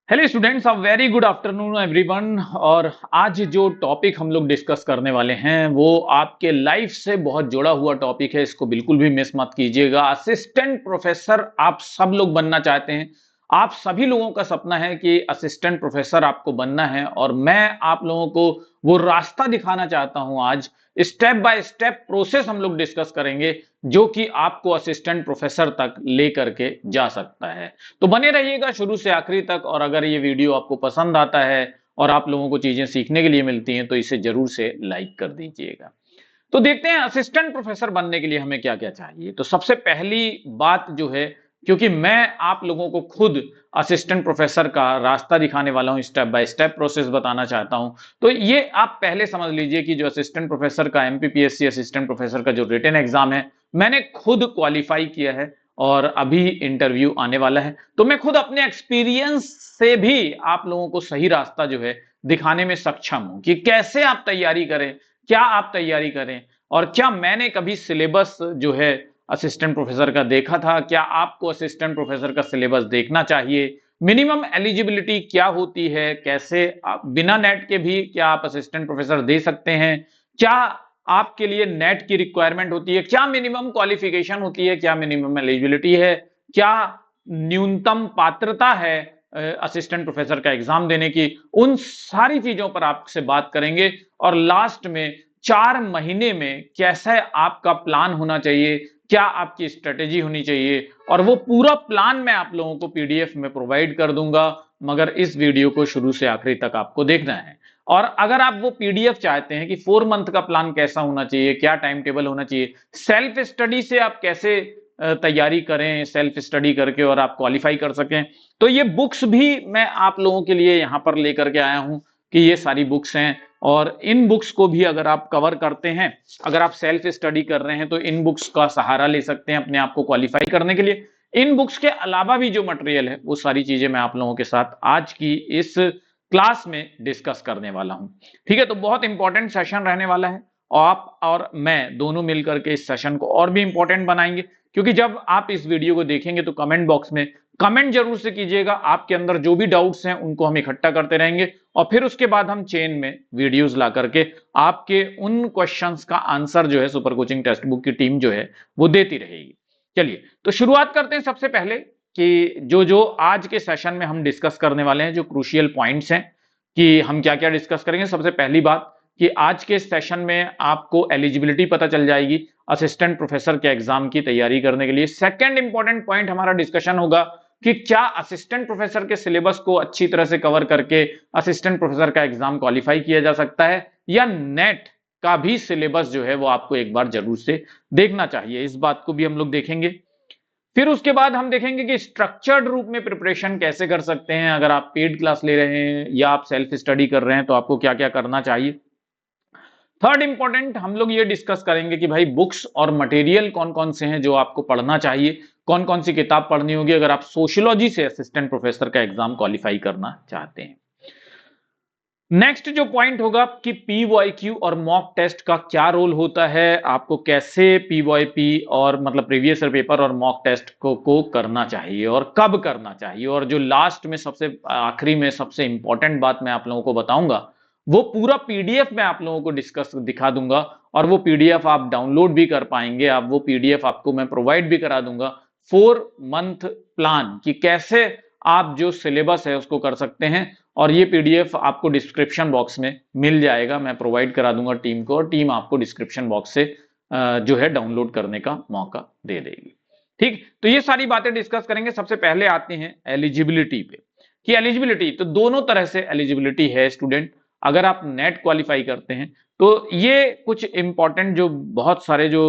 Hello students, a very good afternoon everyone. और आज जो टॉपिक हम लोग डिस्कस करने वाले हैं वो आपके लाइफ से बहुत जुड़ा हुआ टॉपिक है। इसको बिल्कुल भी मिस मत कीजिएगा। असिस्टेंट प्रोफेसर आप सब लोग बनना चाहते हैं। आप सभी लोगों का सपना है कि असिस्टेंट प्रोफेसर आपको बनना है, और मैं आप लोगों को वो रास्ता दिखाना चाहता हूं। आज स्टेप बाय स्टेप प्रोसेस हम लोग डिस्कस करेंगे जो कि आपको असिस्टेंट प्रोफेसर तक लेकर के जा सकता है। तो बने रहिएगा शुरू से आखिरी तक। और अगर ये वीडियो आपको पसंद आता है और आप लोगों को चीजें सीखने के लिए मिलती हैं तो इसे जरूर से लाइक कर दीजिएगा। तो देखते हैं असिस्टेंट प्रोफेसर बनने के लिए हमें क्या क्या चाहिए। तो सबसे पहली बात जो है, क्योंकि मैं आप लोगों को खुद असिस्टेंट प्रोफेसर का रास्ता दिखाने वाला हूं, स्टेप बाय स्टेप प्रोसेस बताना चाहता हूं, तो ये आप पहले समझ लीजिए कि जो असिस्टेंट प्रोफेसर का एमपीपीएससी असिस्टेंट प्रोफेसर का जो रिटन एग्जाम है, मैंने खुद क्वालिफाई किया है और अभी इंटरव्यू आने वाला है। तो मैं खुद अपने एक्सपीरियंस से भी आप लोगों को सही रास्ता जो है दिखाने में सक्षम हूं कि कैसे आप तैयारी करें, क्या आप तैयारी करें, और क्या मैंने कभी सिलेबस जो है असिस्टेंट प्रोफेसर का देखा था, क्या आपको असिस्टेंट प्रोफेसर का सिलेबस देखना चाहिए, मिनिमम एलिजिबिलिटी क्या होती है, कैसे आप बिना नेट के भी क्या आप असिस्टेंट प्रोफेसर दे सकते हैं, क्या आपके लिए नेट की रिक्वायरमेंट होती है, क्या मिनिमम क्वालिफिकेशन होती है, क्या मिनिमम एलिजिबिलिटी है, क्या न्यूनतम पात्रता है असिस्टेंट प्रोफेसर का एग्जाम देने की, उन सारी चीजों पर आपसे बात करेंगे। और लास्ट में 4 महीने में कैसे आपका प्लान होना चाहिए, क्या आपकी स्ट्रेटेजी होनी चाहिए, और वो पूरा प्लान मैं आप लोगों को पीडीएफ में प्रोवाइड कर दूंगा। मगर इस वीडियो को शुरू से आखिरी तक आपको देखना है। और अगर आप वो पीडीएफ चाहते हैं कि 4 मंथ का प्लान कैसा होना चाहिए, क्या टाइम टेबल होना चाहिए, सेल्फ स्टडी से आप कैसे तैयारी करें, सेल्फ स्टडी करके और आप क्वालिफाई कर सकें, तो ये बुक्स भी मैं आप लोगों के लिए यहां पर लेकर के आया हूं कि ये सारी बुक्स हैं। और इन बुक्स को भी अगर आप कवर करते हैं, अगर आप सेल्फ स्टडी कर रहे हैं, तो इन बुक्स का सहारा ले सकते हैं अपने आप को क्वालिफाई करने के लिए। इन बुक्स के अलावा भी जो मटेरियल है वो सारी चीजें मैं आप लोगों के साथ आज की इस क्लास में डिस्कस करने वाला हूं। ठीक है, तो बहुत इंपॉर्टेंट सेशन रहने वाला है, और आप और मैं दोनों मिलकर के इस सेशन को और भी इंपॉर्टेंट बनाएंगे। क्योंकि जब आप इस वीडियो को देखेंगे तो कमेंट बॉक्स में कमेंट जरूर से कीजिएगा। आपके अंदर जो भी डाउट्स हैं उनको हम इकट्ठा करते रहेंगे, और फिर उसके बाद हम चेन में वीडियोस ला करके आपके उन क्वेश्चंस का आंसर जो है सुपर कोचिंग टेक्स्ट बुक की टीम जो है वो देती रहेगी। चलिए, तो शुरुआत करते हैं सबसे पहले कि जो जो आज के सेशन में हम डिस्कस करने वाले हैं, जो क्रूशियल पॉइंट्स हैं कि हम क्या क्या डिस्कस करेंगे। सबसे पहली बात कि आज के सेशन में आपको एलिजिबिलिटी पता चल जाएगी असिस्टेंट प्रोफेसर के एग्जाम की तैयारी करने के लिए। सेकंड इंपॉर्टेंट पॉइंट हमारा डिस्कशन होगा कि क्या असिस्टेंट प्रोफेसर के सिलेबस को अच्छी तरह से कवर करके असिस्टेंट प्रोफेसर का एग्जाम क्वालिफाई किया जा सकता है, या नेट का भी सिलेबस जो है वो आपको एक बार जरूर से देखना चाहिए। इस बात को भी हम लोग देखेंगे। फिर उसके बाद हम देखेंगे कि स्ट्रक्चर्ड रूप में प्रिपरेशन कैसे कर सकते हैं। अगर आप पेड क्लास ले रहे हैं या आप सेल्फ स्टडी कर रहे हैं तो आपको क्या क्या करना चाहिए। थर्ड इंपॉर्टेंट हम लोग ये डिस्कस करेंगे कि भाई बुक्स और मटेरियल कौन कौन से हैं जो आपको पढ़ना चाहिए, कौन कौन सी किताब पढ़नी होगी अगर आप सोशियोलॉजी से असिस्टेंट प्रोफेसर का एग्जाम क्वालिफाई करना चाहते हैं। नेक्स्ट जो पॉइंट होगा कि पीवाईक्यू और मॉक टेस्ट का क्या रोल होता है, आपको कैसे पीवाईपी और मतलब प्रीवियस ईयर पेपर और मॉक टेस्ट को करना चाहिए और कब करना चाहिए। और जो लास्ट में सबसे आखिरी में सबसे इंपॉर्टेंट बात मैं आप लोगों को बताऊंगा, वो पूरा पीडीएफ मैं आप लोगों को डिस्कस दिखा दूंगा, और वो पीडीएफ आप डाउनलोड भी कर पाएंगे। आप वो पीडीएफ आपको मैं प्रोवाइड भी करा दूंगा 4 मंथ प्लान कि कैसे आप जो सिलेबस है उसको कर सकते हैं। और ये पीडीएफ आपको डिस्क्रिप्शन बॉक्स में मिल जाएगा, मैं प्रोवाइड करा दूंगा टीम को, और टीम आपको डिस्क्रिप्शन बॉक्स से जो है डाउनलोड करने का मौका दे देगी। ठीक, तो ये सारी बातें डिस्कस करेंगे। सबसे पहले आते हैं एलिजिबिलिटी पे कि एलिजिबिलिटी तो दोनों तरह से एलिजिबिलिटी है स्टूडेंट। अगर आप नेट क्वालिफाई करते हैं तो ये कुछ इंपॉर्टेंट जो बहुत सारे जो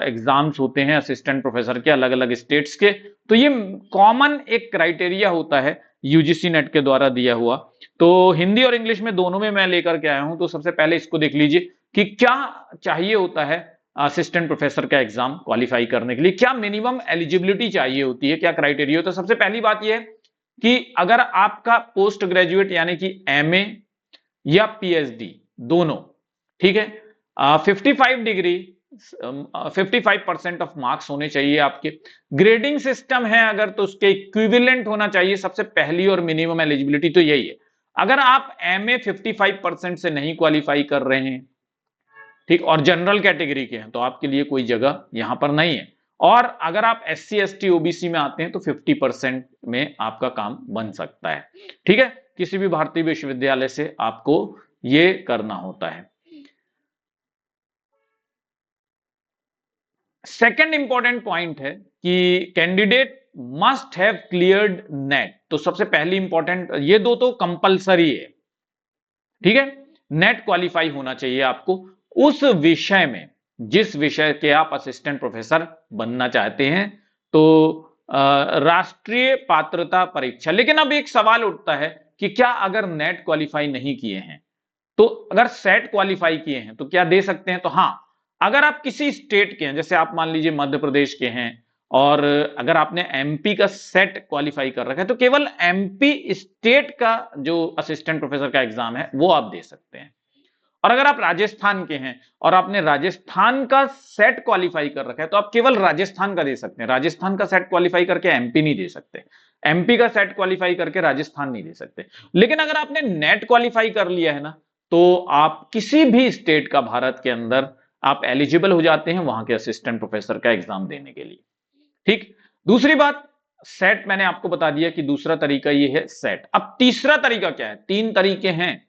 एग्जाम्स होते हैं असिस्टेंट प्रोफेसर के अलग अलग स्टेट्स के, तो ये कॉमन एक क्राइटेरिया होता है यूजीसी नेट के द्वारा दिया हुआ। तो हिंदी और इंग्लिश में दोनों में मैं लेकर के आया हूं। तो सबसे पहले इसको देख लीजिए कि क्या चाहिए होता है असिस्टेंट प्रोफेसर का एग्जाम क्वालिफाई करने के लिए, क्या मिनिमम एलिजिबिलिटी चाहिए होती है, क्या क्राइटेरिया होता है। सबसे पहली बात यह है कि अगर आपका पोस्ट ग्रेजुएट यानी कि एमए या पीएचडी दोनों, ठीक है, 55 डिग्री 55% ऑफ मार्क्स होने चाहिए आपके। ग्रेडिंग सिस्टम है अगर, तो उसके इक्विवेलेंट होना चाहिए। सबसे पहली और मिनिमम एलिजिबिलिटी तो यही है। अगर आप एमए 55% से नहीं क्वालिफाई कर रहे हैं, ठीक, और जनरल कैटेगरी के हैं, तो आपके लिए कोई जगह यहां पर नहीं है। और अगर आप एससी एसटी ओबीसी में आते हैं तो 50% में आपका काम बन सकता है। ठीक है, किसी भी भारतीय विश्वविद्यालय से आपको ये करना होता है। सेकेंड इंपॉर्टेंट पॉइंट है कि candidate must have cleared net. तो सबसे पहली इंपॉर्टेंट, ये दो तो कंपलसरी है, ठीक है। नेट क्वालिफाई होना चाहिए आपको उस विषय में, जिस विषय के आप असिस्टेंट प्रोफेसर बनना चाहते हैं। तो राष्ट्रीय पात्रता परीक्षा। लेकिन अब एक सवाल उठता है कि क्या अगर नेट क्वालिफाई नहीं किए हैं, तो अगर सेट क्वालिफाई किए हैं तो क्या दे सकते हैं? तो हाँ, अगर आप किसी स्टेट के हैं, जैसे आप मान लीजिए मध्य प्रदेश के हैं, और अगर आपने एमपी का सेट क्वालिफाई कर रखा है, तो केवल एमपी स्टेट का जो असिस्टेंट प्रोफेसर का एग्जाम है वो आप दे सकते हैं। और अगर आप राजस्थान के हैं और आपने राजस्थान का सेट क्वालिफाई कर रखा है, तो आप केवल राजस्थान का दे सकते हैं। राजस्थान का सेट क्वालिफाई करके एमपी नहीं दे सकते, एमपी का सेट क्वालिफाई करके राजस्थान नहीं दे सकते। लेकिन अगर आपने नेट क्वालिफाई कर लिया है ना, तो आप किसी भी स्टेट का भारत के अंदर आप एलिजिबल हो जाते हैं वहां के असिस्टेंट प्रोफेसर का एग्जाम देने के लिए। ठीक, दूसरी बात, सेट मैंने आपको बता दिया कि दूसरा तरीका ये है सेट। अब तीसरा तरीका क्या है? तीन तरीके हैं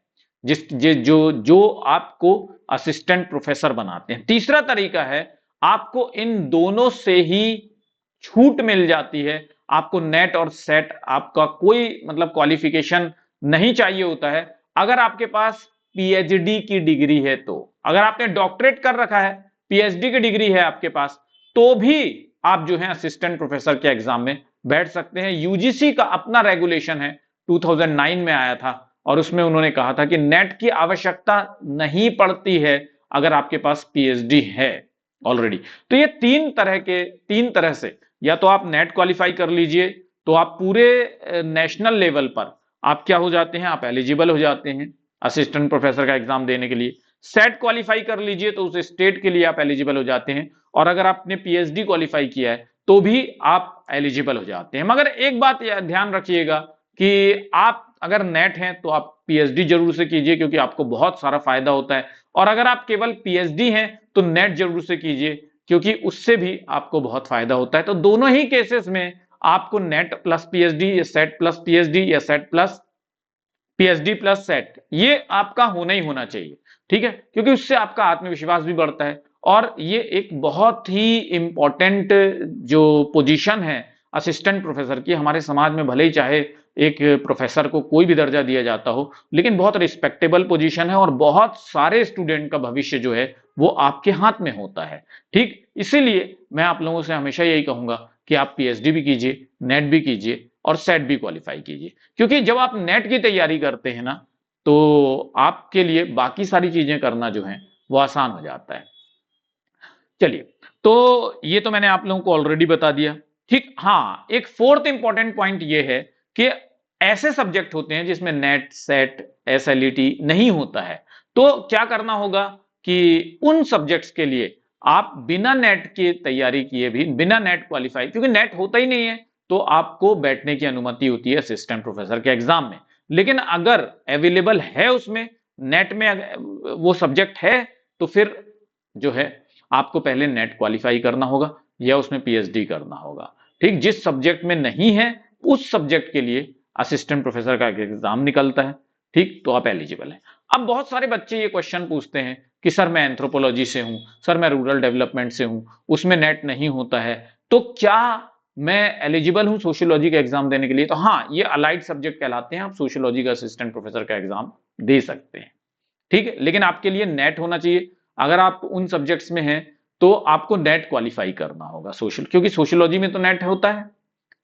जो आपको असिस्टेंट प्रोफेसर बनाते हैं। तीसरा तरीका है, आपको इन दोनों से ही छूट मिल जाती है। आपको नेट और सेट आपका कोई मतलब क्वालिफिकेशन नहीं चाहिए होता है। अगर आपके पास पीएचडी की डिग्री है, तो अगर आपने डॉक्टरेट कर रखा है, पीएचडी की डिग्री है आपके पास, तो भी आप जो है असिस्टेंट प्रोफेसर के एग्जाम में बैठ सकते हैं। यूजीसी का अपना रेगुलेशन है, 2009 में आया था, और उसमें उन्होंने कहा था कि नेट की आवश्यकता नहीं पड़ती है अगर आपके पास पीएचडी है ऑलरेडी। तो ये तीन तरह से, या तो आप नेट क्वालिफाई कर लीजिए, तो आप पूरे नेशनल लेवल पर आप क्या हो जाते हैं, आप एलिजिबल हो जाते हैं असिस्टेंट प्रोफेसर का एग्जाम देने के लिए। सेट क्वालिफाई कर लीजिए तो उस स्टेट के लिए आप एलिजिबल हो जाते हैं, और अगर आपने पीएचडी क्वालिफाई किया है तो भी आप एलिजिबल हो जाते हैं। मगर एक बात ध्यान रखिएगा कि आप अगर नेट हैं तो आप पीएचडी जरूर से कीजिए, क्योंकि आपको बहुत सारा फायदा होता है। और अगर आप केवल पीएचडी हैं तो नेट जरूर से कीजिए, क्योंकि उससे भी आपको बहुत फायदा होता है। तो दोनों ही केसेस में आपको नेट प्लस पीएचडी या सेट प्लस पीएचडी या set plus PhD plus set, ये आपका होना ही होना चाहिए। ठीक है, क्योंकि उससे आपका आत्मविश्वास भी बढ़ता है, और ये एक बहुत ही इंपॉर्टेंट जो पोजीशन है असिस्टेंट प्रोफेसर की, हमारे समाज में भले ही चाहे एक प्रोफेसर को कोई भी दर्जा दिया जाता हो, लेकिन बहुत रिस्पेक्टेबल पोजीशन है, और बहुत सारे स्टूडेंट का भविष्य जो है वो आपके हाथ में होता है। ठीक, इसीलिए मैं आप लोगों से हमेशा यही कहूंगा कि आप पीएचडी भी कीजिए, नेट भी कीजिए, और सेट भी क्वालिफाई कीजिए। क्योंकि जब आप नेट की तैयारी करते हैं ना, तो आपके लिए बाकी सारी चीजें करना जो है वो आसान हो जाता है। चलिए, तो ये तो मैंने आप लोगों को ऑलरेडी बता दिया। ठीक, हाँ, एक फोर्थ इंपॉर्टेंट पॉइंट ये है कि ऐसे सब्जेक्ट होते हैं जिसमें नेट सेट एसएलईटी नहीं होता है, तो क्या करना होगा कि उन सब्जेक्ट्स के लिए आप बिना नेट की तैयारी किए भी, बिना नेट क्वालिफाई, क्योंकि नेट होता ही नहीं है, तो आपको बैठने की अनुमति होती है असिस्टेंट प्रोफेसर के एग्जाम में। लेकिन अगर अवेलेबल है उसमें नेट में वो सब्जेक्ट है, तो फिर जो है आपको पहले नेट क्वालिफाई करना होगा या उसमें पीएचडी करना होगा। ठीक, जिस सब्जेक्ट में नहीं है उस सब्जेक्ट के लिए असिस्टेंट प्रोफेसर का एग्जाम निकलता है। ठीक, तो आप एलिजिबल हैं। अब बहुत सारे बच्चे ये क्वेश्चन पूछते हैं कि सर मैं एंथ्रोपोलॉजी से हूं, सर मैं रूरल डेवलपमेंट से हूं, उसमें नेट नहीं होता है, तो क्या मैं एलिजिबल हूं सोशियोलॉजी का एग्जाम देने के लिए? तो हाँ, ये अलाइड सब्जेक्ट कहलाते हैं, आप सोशियोलॉजी का असिस्टेंट प्रोफेसर का एग्जाम दे सकते हैं। ठीक है, लेकिन आपके लिए नेट होना चाहिए। अगर आप उन सब्जेक्ट्स में हैं तो आपको नेट क्वालिफाई करना होगा, क्योंकि सोशियोलॉजी में तो नेट होता है।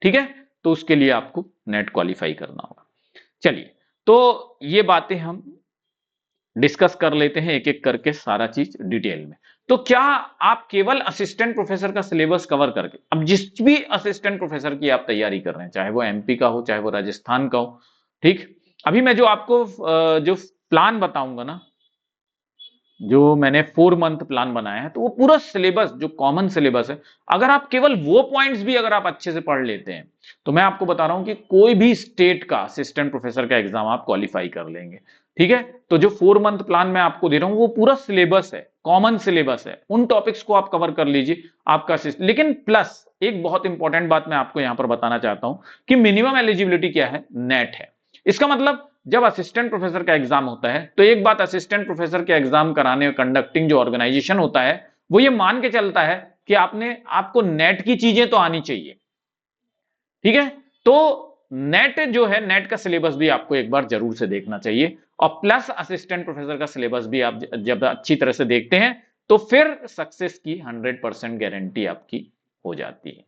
ठीक है, तो उसके लिए आपको नेट क्वालिफाई करना होगा। चलिए, तो ये बातें हम डिस्कस कर लेते हैं एक एक करके, सारा चीज डिटेल में। तो क्या आप केवल असिस्टेंट प्रोफेसर का सिलेबस कवर करके, अब जिस भी असिस्टेंट प्रोफेसर की आप तैयारी कर रहे हैं, चाहे वो एमपी का हो चाहे वो राजस्थान का हो, ठीक, अभी मैं जो आपको जो प्लान बताऊंगा ना, जो मैंने 4 मंथ प्लान बनाया है, तो वो पूरा सिलेबस जो कॉमन सिलेबस है, अगर आप केवल वो पॉइंट्स भी अगर आप अच्छे से पढ़ लेते हैं, तो मैं आपको बता रहा हूं कि कोई भी स्टेट का असिस्टेंट प्रोफेसर का एग्जाम आप क्वालिफाई कर लेंगे। ठीक है, तो जो 4 मंथ प्लान मैं आपको दे रहा हूं वो पूरा सिलेबस है, कॉमन सिलेबस है, उन टॉपिक्स को आप कवर कर लीजिए आपका लेकिन प्लस एक बहुत इंपॉर्टेंट बात मैं आपको यहां पर बताना चाहता हूं कि मिनिमम एलिजिबिलिटी क्या है, नेट है। इसका मतलब जब असिस्टेंट प्रोफेसर का एग्जाम होता है तो एक बात, असिस्टेंट प्रोफेसर के एग्जाम कराने कंडक्टिंग जो ऑर्गेनाइजेशन होता है वो ये मान के चलता है कि आपको नेट की चीजें तो आनी चाहिए। ठीक है, तो नेट जो है, नेट का सिलेबस भी आपको एक बार जरूर से देखना चाहिए, और प्लस असिस्टेंट प्रोफेसर का सिलेबस भी आप जब अच्छी तरह से देखते हैं तो फिर सक्सेस की 100% गारंटी आपकी हो जाती है।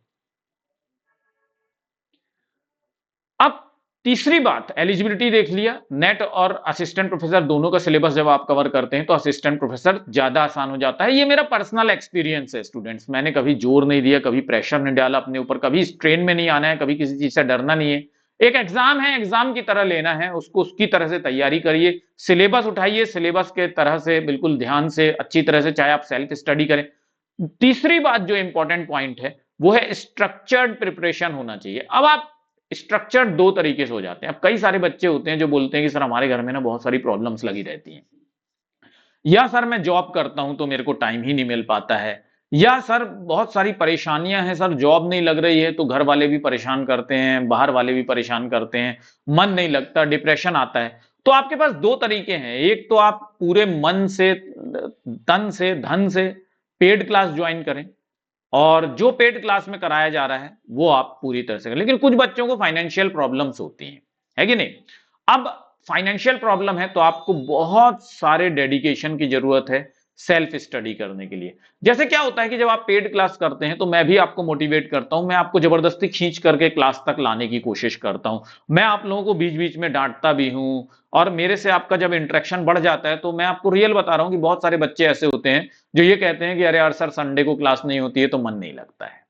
अब तीसरी बात, एलिजिबिलिटी देख लिया, नेट और असिस्टेंट प्रोफेसर दोनों का सिलेबस जब आप कवर करते हैं तो असिस्टेंट प्रोफेसर ज्यादा आसान हो जाता है। ये मेरा पर्सनल एक्सपीरियंस है स्टूडेंट्स, मैंने कभी जोर नहीं दिया, कभी प्रेशर नहीं डाला अपने ऊपर, कभी स्ट्रेन में नहीं आना है, कभी किसी चीज से डरना नहीं है। एक एग्जाम है, एग्जाम की तरह लेना है उसको, उसकी तरह से तैयारी करिए, सिलेबस उठाइए, सिलेबस के तरह से बिल्कुल ध्यान से अच्छी तरह से, चाहे आप सेल्फ स्टडी करें। तीसरी बात जो इंपॉर्टेंट पॉइंट है वो है स्ट्रक्चर्ड प्रिपरेशन होना चाहिए। अब आप स्ट्रक्चर दो तरीके से हो जाते हैं। अब कई सारे बच्चे होते हैं जो बोलते हैं कि सर हमारे घर में ना बहुत सारी प्रॉब्लम्स लगी रहती हैं, या सर मैं जॉब करता हूं तो मेरे को टाइम ही नहीं मिल पाता है, या सर बहुत सारी परेशानियां हैं, सर जॉब नहीं लग रही है तो घर वाले भी परेशान करते हैं, बाहर वाले भी परेशान करते हैं, मन नहीं लगता, डिप्रेशन आता है। तो आपके पास दो तरीके हैं, एक तो आप पूरे मन से, तन से, धन से पेड क्लास ज्वाइन करें, और जो पेड क्लास में कराया जा रहा है वो आप पूरी तरह से करें। लेकिन कुछ बच्चों को फाइनेंशियल प्रॉब्लम्स होती हैं, है कि नहीं? अब फाइनेंशियल प्रॉब्लम है तो आपको बहुत सारे डेडिकेशन की जरूरत है सेल्फ स्टडी करने के लिए। जैसे क्या होता है कि जब आप पेड क्लास करते हैं तो मैं भी आपको मोटिवेट करता हूं, मैं आपको जबरदस्ती खींच करके क्लास तक लाने की कोशिश करता हूं, मैं आप लोगों को बीच बीच में डांटता भी हूं, और मेरे से आपका जब इंटरेक्शन बढ़ जाता है तो मैं आपको रियल बता रहा हूं कि बहुत सारे बच्चे ऐसे होते हैं जो ये कहते हैं कि अरे यार सर संडे को क्लास नहीं होती है तो मन नहीं लगता है।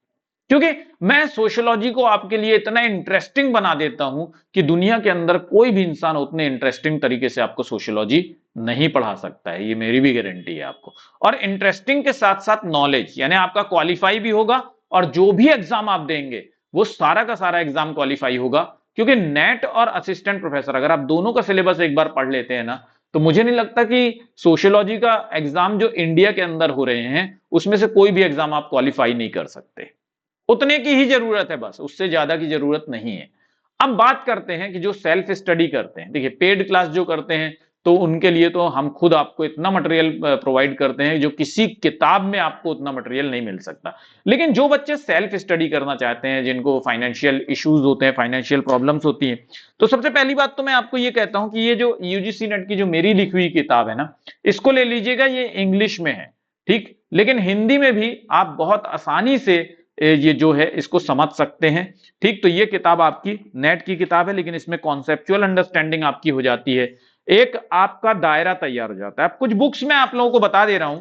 क्योंकि मैं सोशियोलॉजी को आपके लिए इतना इंटरेस्टिंग बना देता हूं कि दुनिया के अंदर कोई भी इंसान उतने इंटरेस्टिंग तरीके से आपको सोशियोलॉजी नहीं पढ़ा सकता है, ये मेरी भी गारंटी है आपको। और इंटरेस्टिंग के साथ साथ नॉलेज, यानी आपका क्वालिफाई भी होगा, और जो भी एग्जाम आप देंगे वो सारा का सारा एग्जाम क्वालिफाई होगा। क्योंकि नेट और असिस्टेंट प्रोफेसर अगर आप दोनों का सिलेबस एक बार पढ़ लेते हैं ना, तो मुझे नहीं लगता कि सोशियोलॉजी का एग्जाम जो इंडिया के अंदर हो रहे हैं उसमें से कोई भी एग्जाम आप क्वालिफाई नहीं कर सकते। उतने की ही जरूरत है, बस उससे ज्यादा की जरूरत नहीं है। अब बात करते हैं कि जो सेल्फ स्टडी करते हैं, देखिए पेड क्लास जो करते हैं तो उनके लिए तो हम खुद आपको इतना मटेरियल प्रोवाइड करते हैं जो किसी किताब में आपको उतना मटेरियल नहीं मिल सकता। लेकिन जो बच्चे सेल्फ स्टडी करना चाहते हैं, जिनको फाइनेंशियल इश्यूज होते हैं, फाइनेंशियल प्रॉब्लम्स होती हैं, तो सबसे पहली बात तो मैं आपको ये कहता हूं कि ये जो यूजीसी नेट की जो मेरी लिखी हुई किताब है ना, इसको ले लीजिएगा, ये इंग्लिश में है, ठीक, लेकिन हिंदी में भी आप बहुत आसानी से ये जो है इसको समझ सकते हैं। ठीक, तो ये किताब आपकी नेट की किताब है, लेकिन इसमें कॉन्सेप्चुअल अंडरस्टैंडिंग आपकी हो जाती है, एक आपका दायरा तैयार हो जाता है। अब कुछ बुक्स में आप लोगों को बता दे रहा हूं,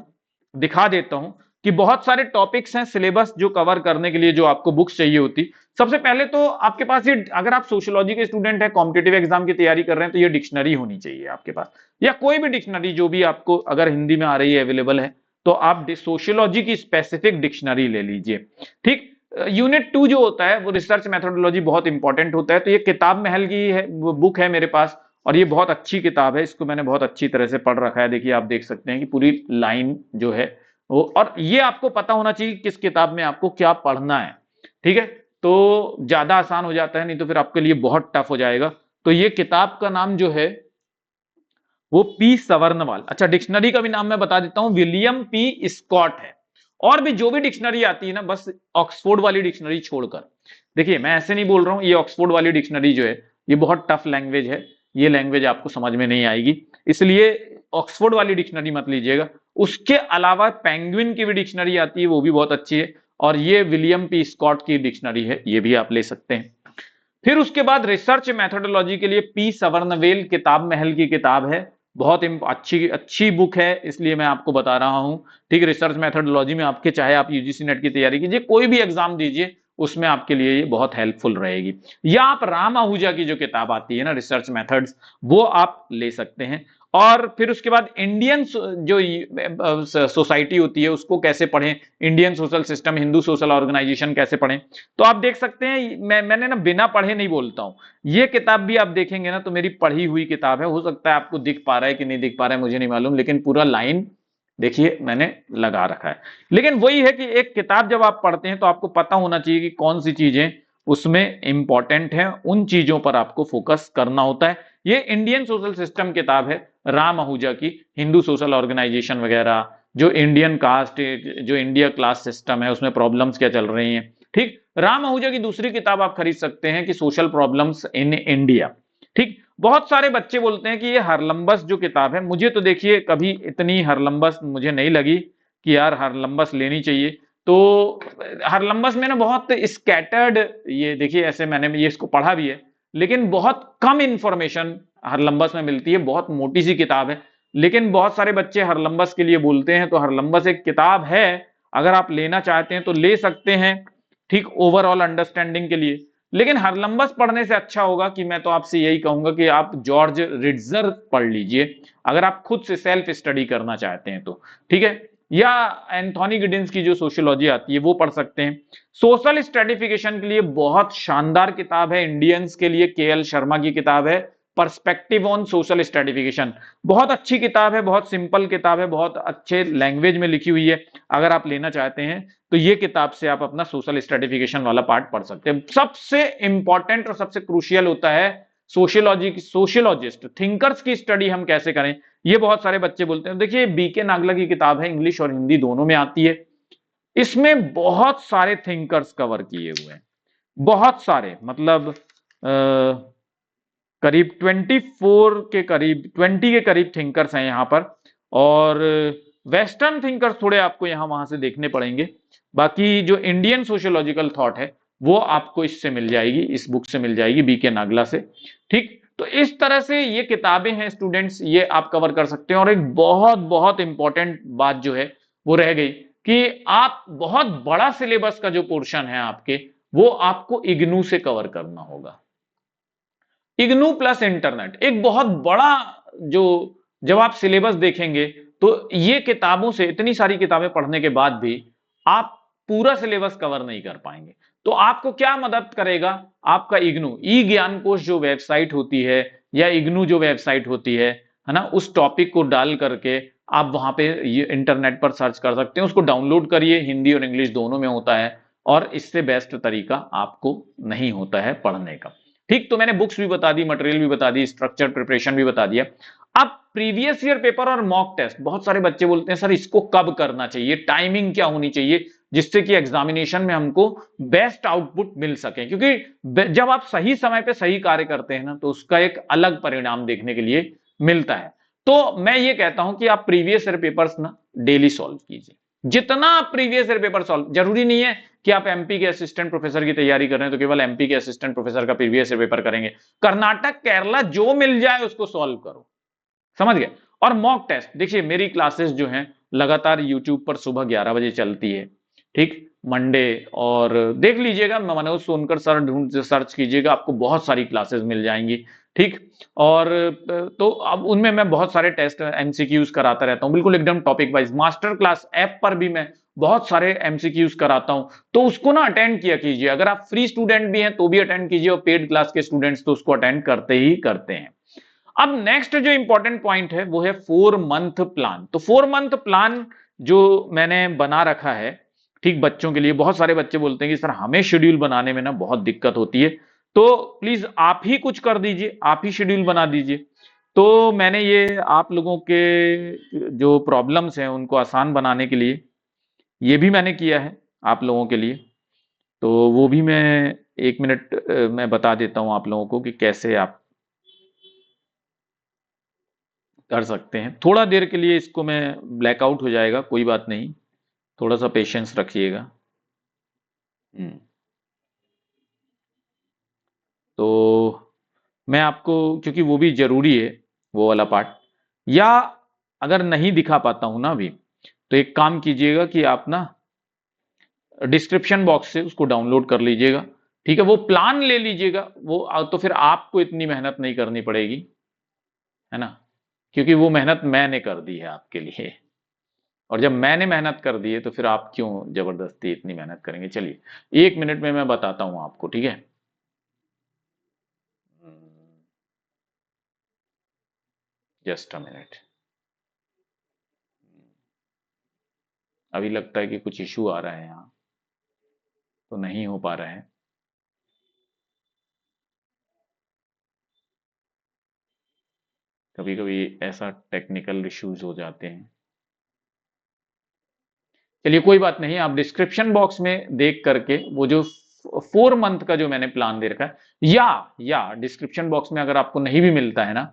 दिखा देता हूं कि बहुत सारे टॉपिक्स हैं सिलेबस जो कवर करने के लिए जो आपको बुक्स चाहिए होती। सबसे पहले तो आपके पास ये, अगर आप सोशियोलॉजी के स्टूडेंट है, कॉम्पिटेटिव एग्जाम की तैयारी कर रहे हैं, तो ये डिक्शनरी होनी चाहिए आपके पास, या कोई भी डिक्शनरी जो भी आपको अगर हिंदी में आ रही है, अवेलेबल है, तो आप सोशियोलॉजी की स्पेसिफिक डिक्शनरी ले लीजिए। ठीक, यूनिट 2 जो होता है वो रिसर्च मेथोडोलॉजी बहुत इंपॉर्टेंट होता है, तो ये किताब महल की है, बुक है मेरे पास, और ये बहुत अच्छी किताब है, इसको मैंने बहुत अच्छी तरह से पढ़ रखा है। देखिए आप देख सकते हैं कि पूरी लाइन जो है वो, और ये आपको पता होना चाहिए किस किताब में आपको क्या पढ़ना है। ठीक है, तो ज्यादा आसान हो जाता है, नहीं तो फिर आपके लिए बहुत टफ हो जाएगा। तो ये किताब का नाम जो है वो पी सवर्णवाल, अच्छा डिक्शनरी का भी नाम मैं बता देता हूं, विलियम पी स्कॉट है। और भी जो भी डिक्शनरी आती है ना, बस ऑक्सफोर्ड वाली डिक्शनरी छोड़कर, देखिए मैं ऐसे नहीं बोल रहा हूं, ये ऑक्सफोर्ड वाली डिक्शनरी जो है ये बहुत टफ लैंग्वेज है, ये लैंग्वेज आपको समझ में नहीं आएगी, इसलिए ऑक्सफोर्ड वाली डिक्शनरी मत लीजिएगा। उसके अलावा पेंगुइन की भी डिक्शनरी आती है, वो भी बहुत अच्छी है, और ये विलियम पी स्कॉट की डिक्शनरी है, ये भी आप ले सकते हैं। फिर उसके बाद रिसर्च मेथोडोलॉजी के लिए पी सवर्णवेल किताब महल की किताब है, बहुत अच्छी अच्छी बुक है, इसलिए मैं आपको बता रहा हूं। ठीक, रिसर्च मेथोडोलॉजी में आपके, चाहे आप यूजीसी नेट की तैयारी कीजिए, कोई भी एग्जाम दीजिए, उसमें आपके लिए ये बहुत हेल्पफुल रहेगी। या आप राम आहूजा की जो किताब आती है ना, रिसर्च मेथड्स, वो आप ले सकते हैं। और फिर उसके बाद इंडियन जो सोसाइटी होती है उसको कैसे पढ़ें, Indian social system, Hindu social organization कैसे पढ़ें। तो आप देख सकते हैं, मैंने ना बिना पढ़े नहीं बोलता हूं, ये किताब भी आप देखेंगे ना तो मेरी पढ़ी हुई किताब है। हो सकता है आपको दिख पा रहा है कि नहीं दिख पा रहा है मुझे नहीं मालूम, लेकिन पूरा लाइन देखिए मैंने लगा रखा है। लेकिन वही है कि एक किताब जब आप पढ़ते हैं तो आपको पता होना चाहिए कि कौन सी चीजें उसमें इंपॉर्टेंट है, उन चीजों पर आपको फोकस करना होता है। ये इंडियन सोशल सिस्टम किताब है राम आहूजा की, हिंदू सोशल ऑर्गेनाइजेशन वगैरह, जो इंडियन कास्ट, जो इंडिया क्लास सिस्टम है उसमें प्रॉब्लम्स क्या चल रही हैं। ठीक, राम आहूजा की दूसरी किताब आप खरीद सकते हैं कि सोशल प्रॉब्लम्स इन इंडिया। ठीक, बहुत सारे बच्चे बोलते हैं कि ये हरलंबस जो किताब है, मुझे तो देखिए कभी इतनी हरलंबस मुझे नहीं लगी कि यार हरलंबस लेनी चाहिए। तो हरलंबस में ना बहुत स्कैटर्ड, ये देखिए ऐसे मैंने ये इसको पढ़ा भी है, लेकिन बहुत कम इंफॉर्मेशन हरलंबस में मिलती है। बहुत मोटी सी किताब है, लेकिन बहुत सारे बच्चे हरलंबस के लिए बोलते हैं। तो हरलंबस एक किताब है, अगर आप लेना चाहते हैं तो ले सकते हैं, ठीक, ओवरऑल अंडरस्टैंडिंग के लिए। लेकिन हरलंबस पढ़ने से अच्छा होगा कि मैं तो आपसे यही कहूंगा कि आप जॉर्ज रिट्जर पढ़ लीजिए, अगर आप खुद से सेल्फ स्टडी करना चाहते हैं तो। ठीक है, या एंथोनी गिडिंस की जो सोशियोलॉजी आती है वो पढ़ सकते हैं। सोशल स्ट्रेटिफिकेशन के लिए बहुत शानदार किताब है, इंडियंस के लिए केएल शर्मा की किताब है, पर्सपेक्टिव ऑन सोशल स्ट्रेटिफिकेशन। बहुत अच्छी किताब है, बहुत सिंपल किताब है, बहुत अच्छे लैंग्वेज में लिखी हुई है। अगर आप लेना चाहते हैं तो ये किताब से आप अपना सोशल स्ट्रेटिफिकेशन वाला पार्ट पढ़ सकते हैं। सबसे इंपॉर्टेंट और सबसे क्रूशियल होता है सोशियोलॉजी की, सोशियोलॉजिस्ट थिंकर्स की स्टडी हम कैसे करें। ये बहुत सारे बच्चे बोलते हैं, देखिए बीके नागला की किताब है, इंग्लिश और हिंदी दोनों में आती है। इसमें बहुत सारे थिंकर्स कवर किए हुए हैं, बहुत सारे, मतलब करीब 24 के करीब, 20 के करीब थिंकर्स हैं यहाँ पर। और वेस्टर्न थिंकर्स थोड़े आपको यहाँ वहां से देखने पड़ेंगे। बाकी जो इंडियन सोशियोलॉजिकल थॉट है वो आपको इससे मिल जाएगी, इस बुक से मिल जाएगी, बीके नागला से। ठीक, तो इस तरह से ये किताबें हैं स्टूडेंट्स, ये आप कवर कर सकते हैं। और एक बहुत बहुत इंपॉर्टेंट बात जो है वो रह गई कि आप बहुत बड़ा सिलेबस का जो पोर्शन है आपके, वो आपको इग्नू से कवर करना होगा। इग्नू प्लस इंटरनेट एक बहुत बड़ा, जो जब आप सिलेबस देखेंगे तो ये किताबों से, इतनी सारी किताबें पढ़ने के बाद भी आप पूरा सिलेबस कवर नहीं कर पाएंगे। तो आपको क्या मदद करेगा, आपका इग्नू, ई ज्ञान कोश जो वेबसाइट होती है, या इग्नू जो वेबसाइट होती है ना, उस टॉपिक को डाल करके आप वहां पे ये इंटरनेट पर सर्च कर सकते हैं। उसको डाउनलोड करिए, हिंदी और इंग्लिश दोनों में होता है, और इससे बेस्ट तरीका आपको नहीं होता है पढ़ने का। ठीक, तो मैंने बुक्स भी बता दी, मटेरियल भी बता दी, स्ट्रक्चर प्रिपरेशन भी बता दिया। अब प्रीवियस ईयर पेपर और मॉक टेस्ट, बहुत सारे बच्चे बोलते हैं सर इसको कब करना चाहिए, टाइमिंग क्या होनी चाहिए जिससे कि एग्जामिनेशन में हमको बेस्ट आउटपुट मिल सके। क्योंकि जब आप सही समय पे सही कार्य करते हैं ना तो उसका एक अलग परिणाम देखने के लिए मिलता है। तो मैं ये कहता हूं कि आप प्रीवियस ईयर पेपर्स ना डेली सॉल्व कीजिए, जितना आप प्रीवियस ईयर पेपर सॉल्व, जरूरी नहीं है कि आप एमपी के असिस्टेंट प्रोफेसर की तैयारी कर रहे हैं तो केवल एमपी के असिस्टेंट प्रोफेसर का प्रीवियस ईयर पेपर करेंगे। कर्नाटक, केरला जो मिल जाए उसको सॉल्व करो, समझ गए। और मॉक टेस्ट देखिए, मेरी क्लासेस जो हैं लगातार यूट्यूब पर सुबह 11 बजे चलती है, ठीक, मंडे। और देख लीजिएगा, मनोज सोनकर सर ढूंढ सर्च कीजिएगा, आपको बहुत सारी क्लासेस मिल जाएंगी। ठीक, और तो अब उनमें मैं बहुत सारे टेस्ट एमसीक्यूज कराता रहता हूँ, बिल्कुल एकदम topic wise. Master class app पर भी मैं बहुत सारे एमसीक्यूज कराता हूँ, तो उसको ना अटेंड किया कीजिए। अगर आप फ्री स्टूडेंट भी हैं तो भी अटेंड कीजिए, और पेड क्लास के स्टूडेंट्स तो उसको अटेंड करते ही करते हैं। अब नेक्स्ट जो इंपॉर्टेंट पॉइंट है वो है 4 मंथ प्लान। तो 4 मंथ प्लान जो मैंने बना रखा है, ठीक, बच्चों के लिए। बहुत सारे बच्चे बोलते हैं कि सर हमें शेड्यूल बनाने में ना बहुत दिक्कत होती है, तो प्लीज आप ही कुछ कर दीजिए, आप ही शेड्यूल बना दीजिए। तो मैंने ये आप लोगों के जो प्रॉब्लम्स हैं उनको आसान बनाने के लिए ये भी मैंने किया है आप लोगों के लिए। तो वो भी मैं 1 मिनट मैं बता देता हूं आप लोगों को कि कैसे आप कर सकते हैं। थोड़ा देर के लिए इसको मैं, ब्लैकआउट हो जाएगा, कोई बात नहीं, थोड़ा सा पेशेंस रखिएगा। हम्म, तो मैं आपको, क्योंकि वो भी जरूरी है वो वाला पार्ट, या अगर नहीं दिखा पाता हूं ना अभी, तो एक काम कीजिएगा कि आप ना डिस्क्रिप्शन बॉक्स से उसको डाउनलोड कर लीजिएगा। ठीक है, वो प्लान ले लीजिएगा, वो तो फिर आपको इतनी मेहनत नहीं करनी पड़ेगी, है ना। क्योंकि वो मेहनत मैंने कर दी है आपके लिए, और जब मैंने मेहनत कर दी है तो फिर आप क्यों जबरदस्ती इतनी मेहनत करेंगे। चलिए 1 मिनट में मैं बताता हूं आपको, ठीक है। Just a minute. अभी लगता है कि कुछ इशू आ रहा है यहाँ, तो नहीं हो पा रहा है। कभी कभी ऐसा टेक्निकल इश्यूज हो जाते हैं। चलिए कोई बात नहीं, आप डिस्क्रिप्शन बॉक्स में देख करके वो जो 4 मंथ का जो मैंने प्लान दे रखा है, या डिस्क्रिप्शन बॉक्स में अगर आपको नहीं भी मिलता है ना,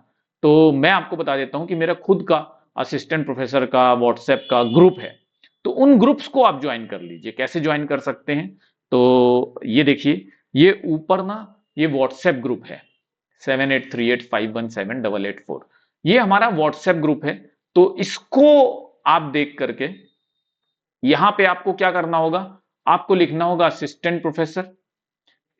तो मैं आपको बता देता हूं कि मेरा खुद का असिस्टेंट प्रोफेसर का व्हाट्सएप का ग्रुप है। तो उन ग्रुप्स को आप ज्वाइन कर लीजिए। कैसे ज्वाइन कर सकते हैं, तो ये देखिए, ये ऊपर ना ये व्हाट्सएप ग्रुप है 7838517884, ये हमारा व्हाट्सएप ग्रुप है। तो इसको आप देख करके यहां पे आपको क्या करना होगा, आपको लिखना होगा असिस्टेंट प्रोफेसर,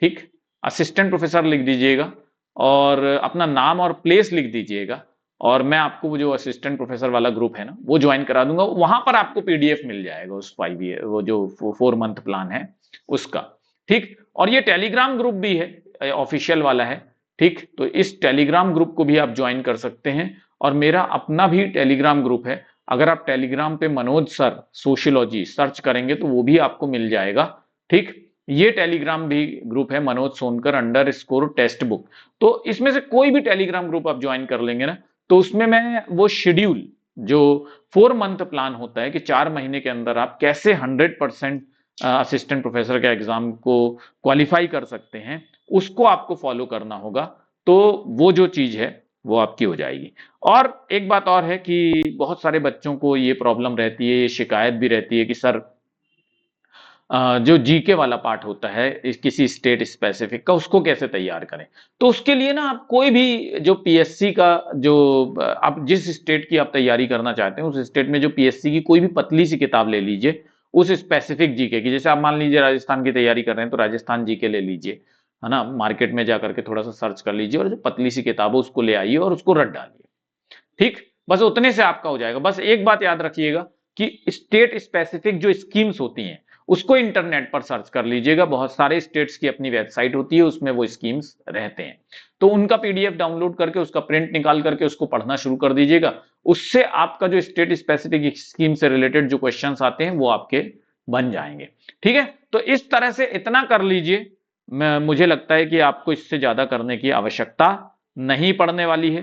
ठीक। असिस्टेंट प्रोफेसर लिख दीजिएगा और अपना नाम और प्लेस लिख दीजिएगा, और मैं आपको वो जो असिस्टेंट प्रोफेसर वाला ग्रुप है ना वो ज्वाइन करा दूंगा। वहां पर आपको पीडीएफ मिल जाएगा उस 5 ईयर वो जो 4 मंथ प्लान है उसका, ठीक। और ये टेलीग्राम ग्रुप भी है, ऑफिशियल वाला है, ठीक। तो इस टेलीग्राम ग्रुप को भी आप ज्वाइन कर सकते हैं, और मेरा अपना भी टेलीग्राम ग्रुप है। अगर आप टेलीग्राम पे मनोज सर सोशियोलॉजी सर्च करेंगे तो वो भी आपको मिल जाएगा, ठीक। ये टेलीग्राम भी ग्रुप है मनोज सोनकर _टेस्ट बुक। तो इसमें से कोई भी टेलीग्राम ग्रुप आप ज्वाइन कर लेंगे ना, तो उसमें मैं वो शेड्यूल जो 4 मंथ प्लान होता है कि 4 महीने के अंदर आप कैसे 100% असिस्टेंट प्रोफेसर के एग्जाम को क्वालिफाई कर सकते हैं, उसको आपको फॉलो करना होगा। तो वो जो चीज है वो आपकी हो जाएगी। और एक बात और है कि बहुत सारे बच्चों को ये प्रॉब्लम रहती है, ये शिकायत भी रहती है कि सर जो जीके वाला पार्ट होता है किसी स्टेट स्पेसिफिक का, उसको कैसे तैयार करें। तो उसके लिए ना आप कोई भी जो पीएससी का जो आप जिस स्टेट की आप तैयारी करना चाहते हैं उस स्टेट में जो पीएससी की कोई भी पतली सी किताब ले लीजिए उस स्पेसिफिक जीके की। जैसे आप मान लीजिए राजस्थान की तैयारी कर रहे हैं तो राजस्थान जीके ले लीजिए, है ना। मार्केट में जाकर के थोड़ा सा सर्च कर लीजिए और जो पतली सी किताब है उसको ले आइए और उसको रट डालिए, ठीक। बस उतने से आपका हो जाएगा। बस एक बात याद रखिएगा कि स्टेट स्पेसिफिक जो स्कीम्स होती हैं उसको इंटरनेट पर सर्च कर लीजिएगा। बहुत सारे स्टेट्स की अपनी वेबसाइट होती है, उसमें वो स्कीम्स रहते हैं। तो उनका पीडीएफ डाउनलोड करके उसका प्रिंट निकाल करके उसको पढ़ना शुरू कर दीजिएगा। उससे आपका जो स्टेट स्पेसिफिक स्कीम से रिलेटेड जो क्वेश्चंस आते हैं वो आपके बन जाएंगे, ठीक है। तो इस तरह से इतना कर लीजिए, मुझे लगता है कि आपको इससे ज्यादा करने की आवश्यकता नहीं पड़ने वाली है,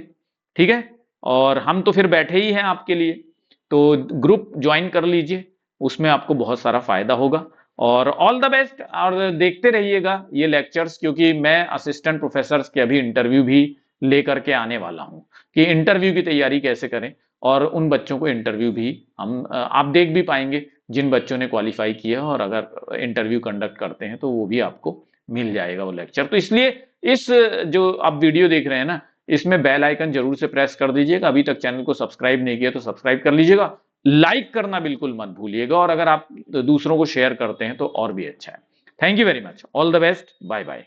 ठीक है। और हम तो फिर बैठे ही हैं आपके लिए, तो ग्रुप ज्वाइन कर लीजिए, उसमें आपको बहुत सारा फायदा होगा। और ऑल द बेस्ट, और देखते रहिएगा ये लेक्चर्स, क्योंकि मैं असिस्टेंट प्रोफेसर के अभी इंटरव्यू भी लेकर के आने वाला हूं कि इंटरव्यू की तैयारी कैसे करें, और उन बच्चों को इंटरव्यू भी हम आप देख भी पाएंगे जिन बच्चों ने क्वालिफाई किया, और अगर इंटरव्यू कंडक्ट करते हैं तो वो भी आपको मिल जाएगा वो लेक्चर। तो इसलिए इस जो आप वीडियो देख रहे हैं ना, इसमें बेल आइकन जरूर से प्रेस कर दीजिएगा। अभी तक चैनल को सब्सक्राइब नहीं किया तो सब्सक्राइब कर लीजिएगा, लाइक करना बिल्कुल मत भूलिएगा, और अगर आप दूसरों को शेयर करते हैं तो और भी अच्छा है। Thank you very much, all the best, bye bye.